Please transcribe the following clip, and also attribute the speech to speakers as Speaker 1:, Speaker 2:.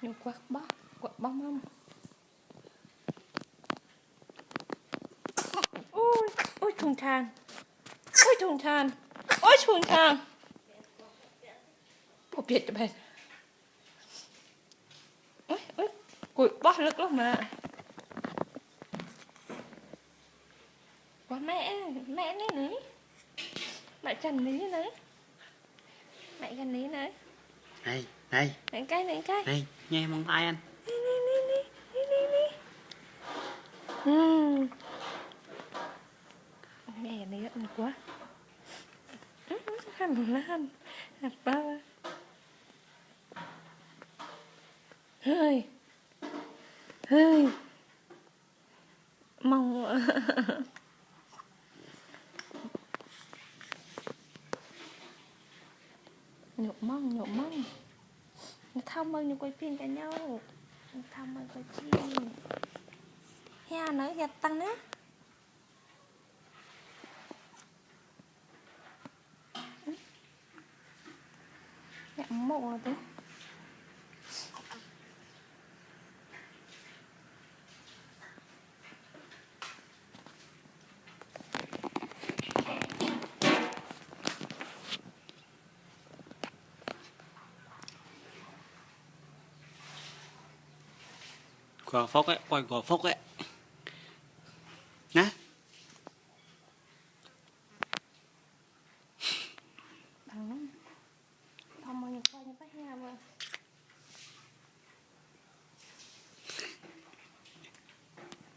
Speaker 1: nhiều quạt bóng không. Ôi chuồng than, ôi chuồng than bộ biệt cho bạn. Ôi cùi bóp lực lắm mà. Quá mẹ lấy nấy, mẹ chân lý nấy, mẹ gần lý nấy.
Speaker 2: Này
Speaker 1: Này cái
Speaker 2: nghe mong tay anh.
Speaker 1: Nghe gần lý ăn quá. Hẳn ba hơi mong nhộn mong thăm ơi, quay phim cả nhau, thăm ơi quay phim heo nữa, heo tăng nữa. Mẹ mộ rồi đấy.
Speaker 2: Gò Phúc ấy, quay Gò Phúc ấy.